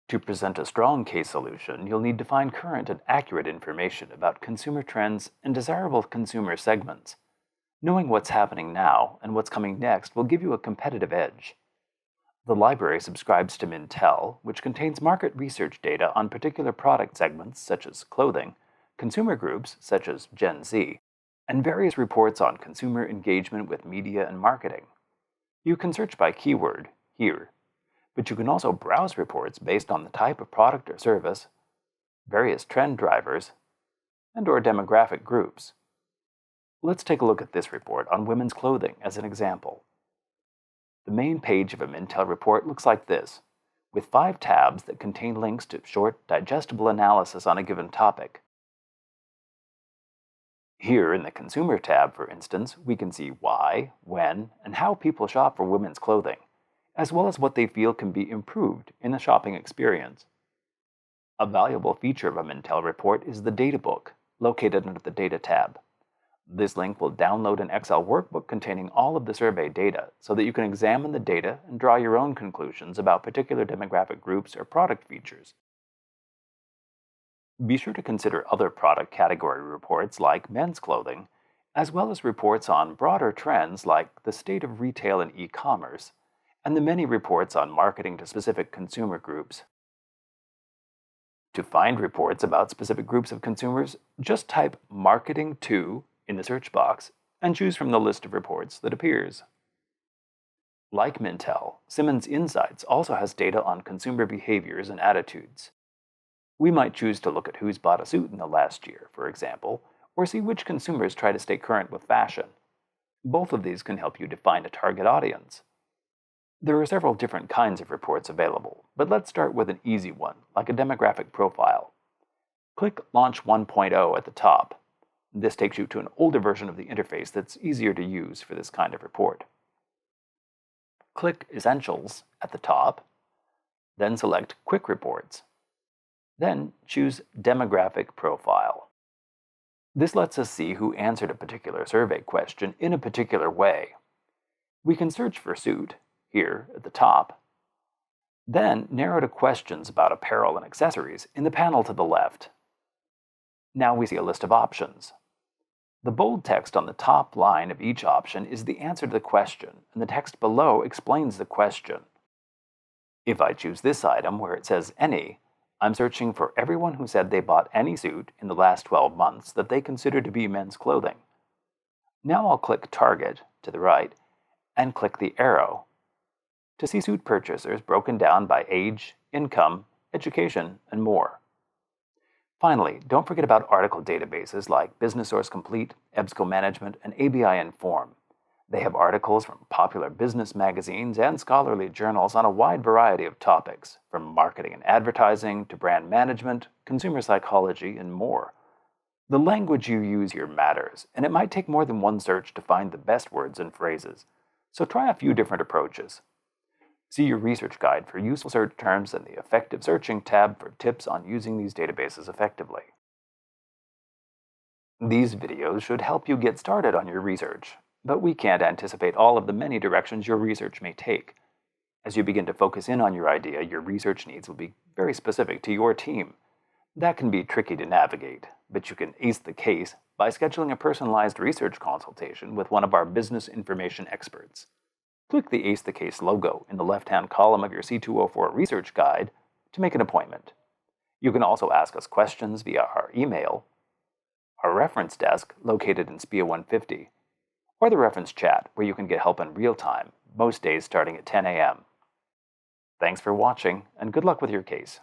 To present a strong case solution, you'll need to find current and accurate information about consumer trends and desirable consumer segments. Knowing what's happening now and what's coming next will give you a competitive edge. The library subscribes to Mintel, which contains market research data on particular product segments such as clothing, consumer groups such as Gen Z, and various reports on consumer engagement with media and marketing. You can search by keyword here, but you can also browse reports based on the type of product or service, various trend drivers, and/or demographic groups. Let's take a look at this report on women's clothing as an example. The main page of a Mintel report looks like this, with 5 tabs that contain links to short, digestible analysis on a given topic. Here in the Consumer tab, for instance, we can see why, when, and how people shop for women's clothing, as well as what they feel can be improved in the shopping experience. A valuable feature of a Mintel report is the Data Book, located under the Data tab. This link will download an Excel workbook containing all of the survey data so that you can examine the data and draw your own conclusions about particular demographic groups or product features. Be sure to consider other product category reports like men's clothing, as well as reports on broader trends like the state of retail and e-commerce, and the many reports on marketing to specific consumer groups. To find reports about specific groups of consumers, just type Marketing To in the search box and choose from the list of reports that appears. Like Mintel, Simmons Insights also has data on consumer behaviors and attitudes. We might choose to look at who's bought a suit in the last year, for example, or see which consumers try to stay current with fashion. Both of these can help you define a target audience. There are several different kinds of reports available, but let's start with an easy one, like a demographic profile. Click Launch 1.0 at the top. This takes you to an older version of the interface that's easier to use for this kind of report. Click Essentials at the top, then select Quick Reports. Then choose Demographic Profile. This lets us see who answered a particular survey question in a particular way. We can search for suit, here at the top, then narrow to questions about apparel and accessories in the panel to the left. Now we see a list of options. The bold text on the top line of each option is the answer to the question, and the text below explains the question. If I choose this item where it says Any, I'm searching for everyone who said they bought any suit in the last 12 months that they consider to be men's clothing. Now I'll click Target to the right and click the arrow to see suit purchasers broken down by age, income, education, and more. Finally, don't forget about article databases like Business Source Complete, EBSCO Management, and ABI Inform. They have articles from popular business magazines and scholarly journals on a wide variety of topics, from marketing and advertising to brand management, consumer psychology, and more. The language you use here matters, and it might take more than one search to find the best words and phrases. So try a few different approaches. See your research guide for useful search terms and the Effective Searching tab for tips on using these databases effectively. These videos should help you get started on your research, but we can't anticipate all of the many directions your research may take. As you begin to focus in on your idea, your research needs will be very specific to your team. That can be tricky to navigate, but you can ace the case by scheduling a personalized research consultation with one of our business information experts. Click the Ace the Case logo in the left-hand column of your C204 research guide to make an appointment. You can also ask us questions via our email, our reference desk located in SPIA 150, or the reference chat where you can get help in real time, most days starting at 10 a.m. Thanks for watching, and good luck with your case.